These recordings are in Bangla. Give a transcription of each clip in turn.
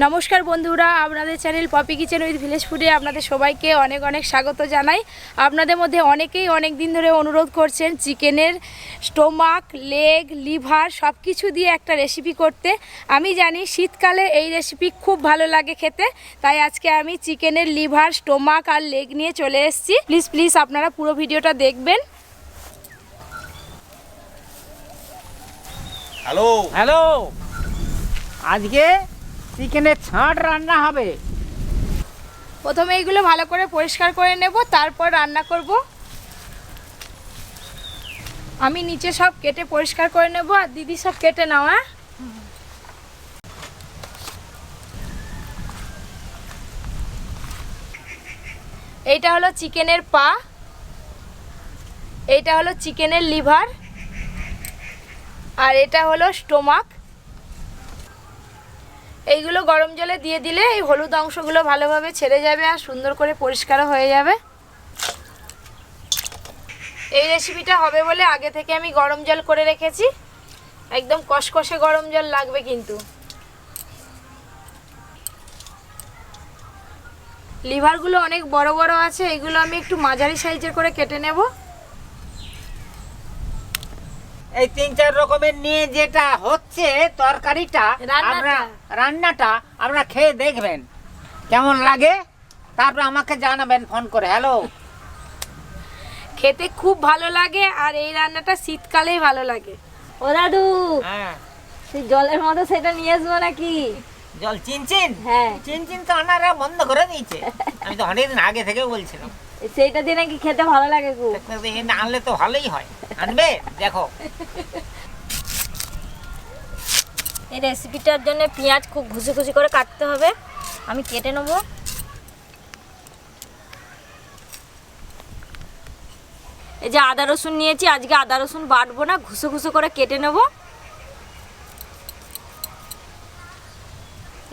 নমস্কার বন্ধুরা, আপনাদের channel Popy kitchen with village ফুডে আপনাদের সবাইকে অনেক অনেক স্বাগত জানাই। আপনাদের মধ্যে অনেকেই অনেক দিন ধরে অনুরোধ করছেন চিকেনের স্টোমাক, লেগ, লিভার সব কিছু দিয়ে একটা রেসিপি করতে। আমি জানি শীতকালে এই রেসিপি খুব ভালো লাগে খেতে, তাই আজকে আমি চিকেনের লিভার, স্টোমাক আর লেগ নিয়ে চলে এসেছি। প্লিজ আপনারা পুরো ভিডিওটা দেখবেন। হ্যালো, আজকে চিকেনের ছাঁট রান্না হবে। প্রথমে এইগুলো ভালো করে পরিষ্কার করে নেব, তারপর রান্না করব। আমি নিচে সব কেটে পরিষ্কার করে নেব, আর দিদি সব কেটে নাও। এইটা হলো চিকেনের পা, এইটা হলো চিকেনের লিভার, আর এটা হলো স্টোমাক। এইগুলো গরম জলে দিয়ে দিলে এই হলুদ অংশগুলো ভালোভাবে ছেড়ে যাবে আর সুন্দর করে পরিষ্কারও হয়ে যাবে। এই রেসিপিটা হবে বলে আগে থেকে আমি গরম জল করে রেখেছি, একদম কষকষে গরম জল লাগবে কিন্তু। লিভারগুলো অনেক বড় বড় আছে, এগুলো আমি একটু মাঝারি সাইজের করে কেটে নেব। এই 3-4 রকমের নিয়ে যেটা হচ্ছে তরকারিটা, রান্নাটা আপনারা খেয়ে দেখবেন কেমন লাগে, তারপর আমাকে জানাবেন ফোন করে। হ্যালো, খেতে খুব ভালো লাগে, আর এই রান্নাটা শীতকালেই ভালো লাগে। ও দাদু, হ্যাঁ সেই জলের মতো সেটা নিয়ে আসবো নাকি? জল চিনচিন? হ্যাঁ, চিনচিন তো আনারা বন্ধ করে দিয়েছে। আমি তো অনেকদিন আগে থেকে বলছিলাম সেইটা দিয়ে নাকি খেতে ভালো লাগে খুব। না আনলে তো ভালোই হয়, আনবে দেখো। এই রেসিপিটার জন্য পেঁয়াজ খুব ঘুষি ঘুষি করে কাটতে হবে, আমি কেটে নেবো। এই যে আদা রসুন নিয়েছি, আজকে আদা রসুন বাটবো না, ঘুষো ঘুষো করে কেটে নেব।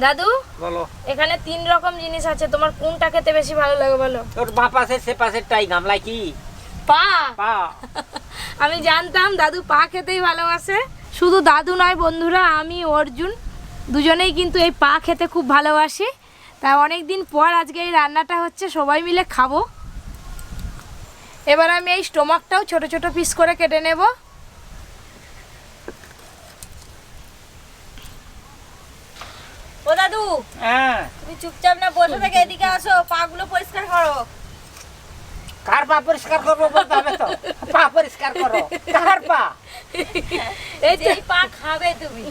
দাদু বলো, এখানে 3 রকম জিনিস আছে, তোমার কোনটা খেতে বেশি ভালো লাগে বলো? তোর বাঁ পাশে সে পাশেরটাই গামলায় কি পা। পা। আমি জানতাম দাদু পা খেতেই ভালোবাসে। শুধু দাদু নয় বন্ধুরা, আমি অর্জুন দুজনেই কিন্তু এই পা খেতে খুব ভালোবাসি। তা অনেক দিন পর আজকে এই রান্নাটা হচ্ছে, সবাই মিলে খাবো। এবার আমি এই স্টোমাকটাও ছোট ছোট পিস করে কেটে নেব। ও দাদু, হ্যাঁ, তুমি চুপচাপ না বসে থেকে এদিকে আসো, পাগুলো পরিষ্কার করো। কার পা পরিষ্কার করবো বলতে হবে তো। পা পরিষ্কার করো, কার পা? এই যে এই পা খাবে তুমি,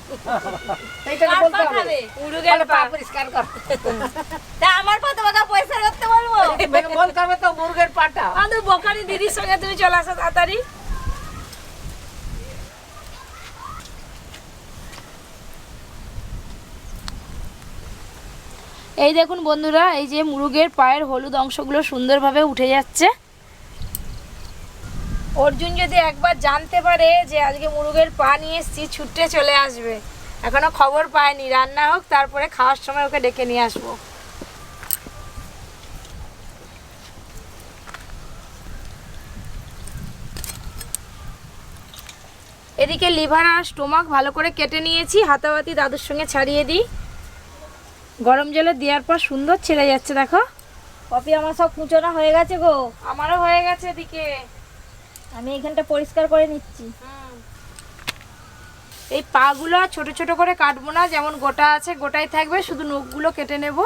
এইটা কার বলতে পা হবে। খাবে? মুরগের পা পা। পরিষ্কার কর। তা আমার পা তোমাকে পরিষ্কার করতে বলবো? বলতে হবে তো মুরগের পাটা। দাদু বোকারি দিদির সঙ্গে তুমি চলে আসো তাড়াতাড়ি। এই দেখুন বন্ধুরা, এই যে মুরগের পায়ের হলুদ অংশগুলো সুন্দরভাবে উঠে যাচ্ছে। অর্জুন যদি একবার জানতে পারে যে আজকে মুরগের পা নিয়ে এসেছি, ছুটে চলে আসবে। এখনো খবর পায়নি, রান্না হোক তারপরে খাওয়ার সময় ওকে ডেকে নিয়ে আসবো। এদিকে লিভার আর স্টোমাক ভালো করে কেটে নিয়েছি, হাতাবাতি দাদুর সঙ্গে ছাড়িয়ে দিই। গরম জলে দেওয়ার পর সুন্দর ছেড়ে যাচ্ছে, দেখো। কপি আমার সব কুচোনা হয়ে গেছে গো। আমারও হয়ে গেছে এদিকে। আমি এখানটা পরিষ্কার করে নিচ্ছি। এই পাগুলো ছোট ছোট করে কাটবো না, যেমন গোটা আছে গোটাই থাকবে, শুধু নখগুলো কেটে নেব।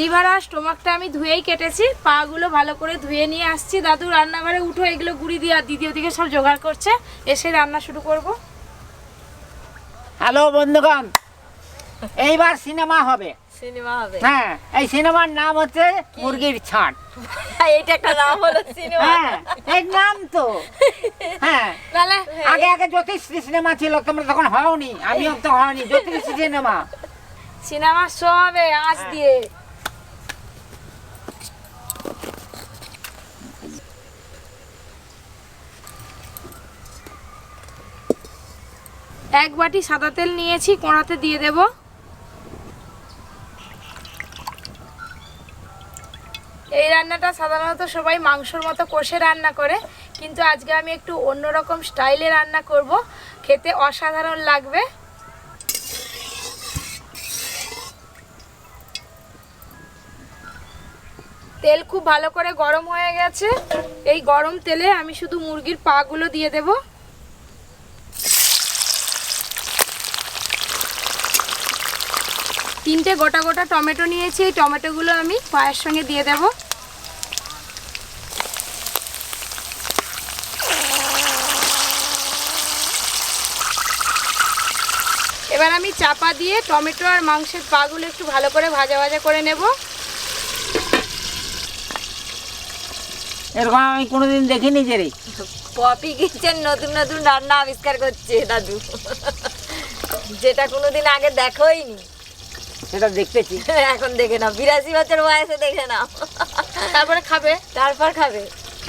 লিভার আর স্টোমাকটা আমি ধুয়েই কেটেছি, পাগুলো ভালো করে ধুয়ে নিয়ে আসছি। দাদু রান্নাঘরে উঠো, এগুলো গুঁড়ি দিয়ে, আর দিদি ওদিকে সব জোগাড় করছে, এসে রান্না শুরু করব। হ্যালো বন্ধুগণ, এইবার সিনেমা হবে। সিনেমা হবে? হ্যাঁ, এই সিনেমার নাম হচ্ছে মুরগির ছাঁট। এইটা একটা নাম হলো সিনেমা? হ্যাঁ, এই নাম তো। হ্যাঁ, তাহলে আগে আগে জ্যোতিষী সিনেমা ছিল, তোমরা তখন হওনি, আমিও তো হওনি। জ্যোতিষী সিনেমা, সিনেমা শো হবে আজ দিয়ে। 1 বাটি সাদা তেল নিয়েছি, কড়াতে দিয়ে দেব। এই রান্নাটা সাধারণত সবাই মাংসর মতো কষে রান্না করে, কিন্তু আজকে আমি একটু অন্যরকম স্টাইলে রান্না করব, খেতে অসাধারণ লাগবে। তেল খুব ভালো করে গরম হয়ে গেছে। এই গরম তেলে আমি শুধু মুরগির পাগুলো দিয়ে দেব। তিনটে গোটা গোটা টমেটো নিয়েছি, এই টমেটোগুলো আমি পায়ের সঙ্গে দিয়ে দেব। এবার আমি চাপা দিয়ে টমেটো আর মাংসের পাগুলো একটু ভালো করে ভাজা ভাজা করে নেব। এরকম আমি কোনোদিন দেখিনি যে রে। পপি কিচেন নতুন নতুন রান্না আবিষ্কার করছে দাদু, যেটা কোনোদিন আগে দেখোইনি। সেটা দেখতেছি, এখন দেখে নাও, 82 বছর বয়সে দেখে নাও, তারপরে খাবে। তারপর খাবে।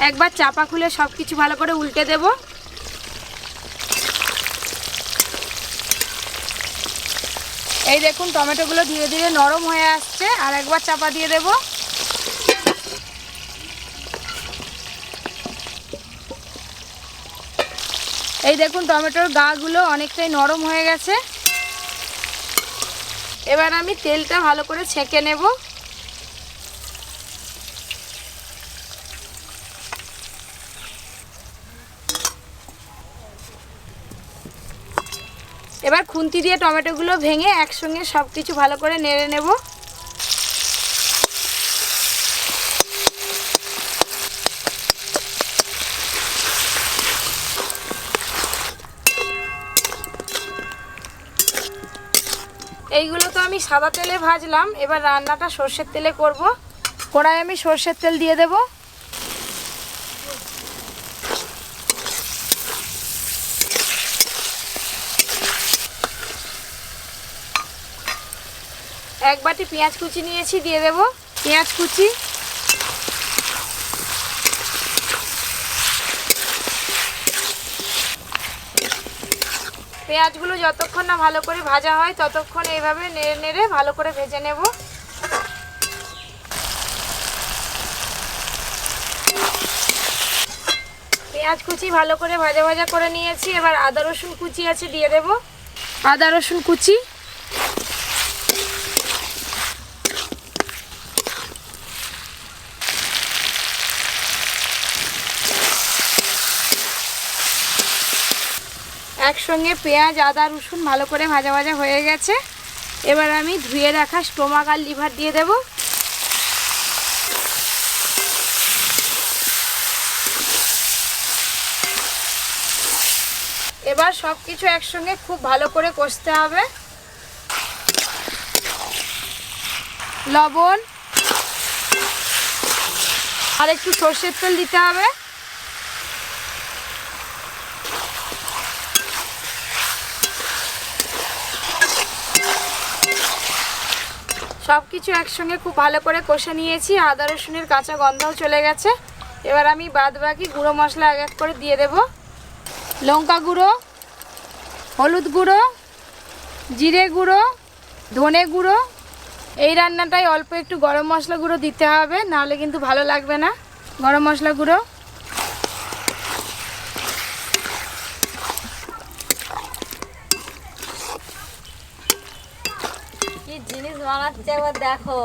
একবার চাপা খুলে সব কিছু ভালো করে উল্টে দেব। এই দেখুন টমেটোগুলো ধীরে ধীরে নরম হয়ে আসছে, আর একবার চাপা দিয়ে দেব। এই দেখুন টমেটোর গাগুলো অনেকটাই নরম হয়ে গেছে। এবার আমি তেলটা ভালো করে ছেঁকে নেব। এবার খুন্তি দিয়ে টমেটোগুলো ভেঙে একসঙ্গে সব কিছু ভালো করে নেড়ে নেব। এইগুলো তো আমি সাদা তেলে ভাজলাম, এবার রান্নাটা সর্ষের তেলে করব। কড়াই আমি সর্ষের তেল দিয়ে দেব। এক বাটি পেঁয়াজ কুচি নিয়েছি, দিয়ে দেব পেঁয়াজ কুচি। পেঁয়াজগুলো যতক্ষণ না ভালো করে ভাজা হয় ততক্ষণ এইভাবে নেড়ে নেড়ে ভালো করে ভেজে নেব। পেঁয়াজ কুচি ভালো করে ভাজা ভাজা করে নিয়েছি। এবার আদা রসুন কুচি আছে, দিয়ে দেব আদা রসুন কুচি। একসঙ্গে পেঁয়াজ আদা রসুন ভালো করে ভাজা ভাজা হয়ে গেছে। এবার আমি ধুয়ে রাখা স্টোমাক আর লিভার দিয়ে দেব। এবার সব কিছু একসঙ্গে খুব ভালো করে কষতে হবে। লবণ আর একটু সর্ষের তেল দিতে হবে। সব কিছু একসঙ্গে খুব ভালো করে কষে নিয়েছি, আদা রসুনের কাঁচা গন্ধও চলে গেছে। এবার আমি বাদ বাকি গুঁড়ো মশলা এক এক করে দিয়ে দেব। লঙ্কা গুঁড়ো, হলুদ গুঁড়ো, জিরে গুঁড়ো, ধনে গুঁড়ো। এই রান্নাটায় অল্প একটু গরম মশলা গুঁড়ো দিতে হবে, নাহলে কিন্তু ভালো লাগবে না। গরম মশলা গুঁড়ো, কি জিনিস বানাচ্ছে একবার দেখো,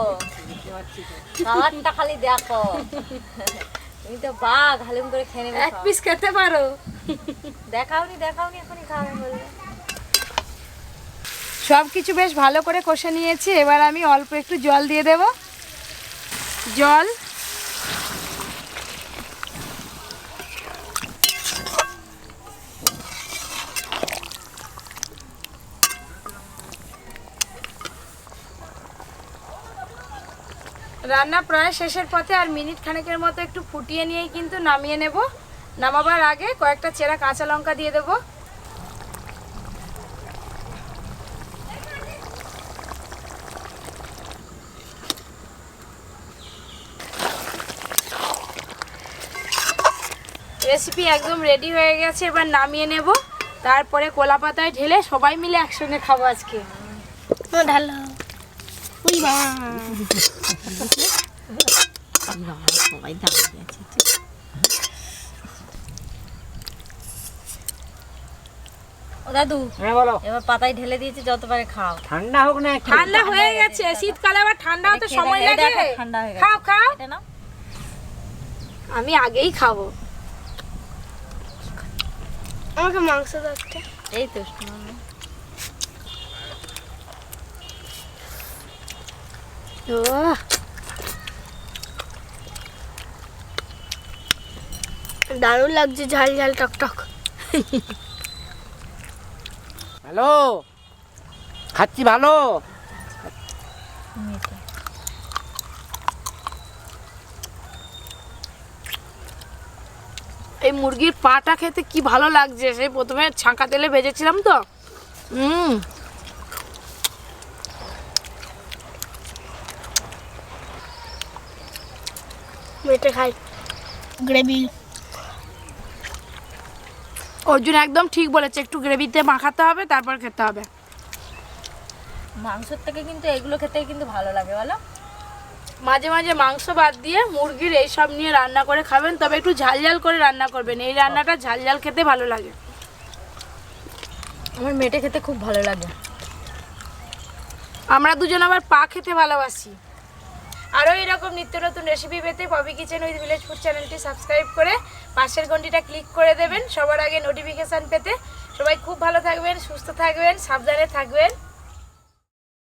কালারটা খালি দেখো। তুমি তো বাঘ, হালুম করে খেয়ে নেবে। এক পিস খেতে পারো। দেখাওনি দেখাওনি, এখনই খাবে বললে। সব কিছু বেশ ভালো করে কষে নিয়েছি। এবার আমি অল্প একটু জল দিয়ে দেব। জল, রান্না প্রায় শেষের পথে, আর মিনিট খানেকের মতো একটু ফুটিয়ে নিয়েই কিন্তু নামিয়ে নেব। নামাবার আগে কয়েকটা চেরা কাঁচা লঙ্কা দিয়ে দেব। রেসিপি একদম রেডি হয়ে গেছে, এবার নামিয়ে নেব। তারপরে কলা পাতায় ঢেলে সবাই মিলে একসঙ্গে খাবো আজকে। ঢালো। উই বাবা। সবাই দাঁড়িয়ে আছে। ও দাদু, হ্যাঁ বলো। এবার পাতায় ঢেলে দিয়েছি, যত পারে খাও। ঠান্ডা হোক না একটু। ঠান্ডা হয়ে গেছে, শীতকালে আবার ঠান্ডা হতে সময় লাগে। ঠান্ডা হয়ে গেছে। খাও খাও। এটা নাও। আমি আগেই খাবো। আমাকে মাংস দাও। এই তো দারুণ লাগছে, ঝাল ঝাল টক টক। হ্যালো, খাচ্ছি ভালো। এই মুরগির পাটা খেতে কি ভালো লাগছে, সেই প্রথমে ছাঁকা তেলে ভেজেছিলাম তো। মেটে খাই গ্রেভি। অর্জুন একদম ঠিক বলেছে, একটু গ্রেভিতে মাখাতে হবে, তারপর খেতে হবে। মাংসের থেকে কিন্তু এগুলো খেতে কিন্তু ভালো লাগে বলো। মাঝে মাঝে মাংস বাদ দিয়ে মুরগির এইসব নিয়ে রান্না করে খাবেন, তবে একটু ঝাল ঝাল করে রান্না করবেন। এই রান্নাটা ঝাল ঝাল খেতে ভালো লাগে। আমার মেটে খেতে খুব ভালো লাগে। আমরা দুজন আবার পা খেতে ভালোবাসি। আরও এরকম নিত্য নতুন রেসিপি পেতে Poppy kitchen with village food চ্যানেলটি সাবস্ক্রাইব করে পাশের ঘন্টিটা ক্লিক করে দেবেন সবার আগে নোটিফিকেশান পেতে। সবাই খুব ভালো থাকবেন, সুস্থ থাকবেন, সাবধানে থাকবেন।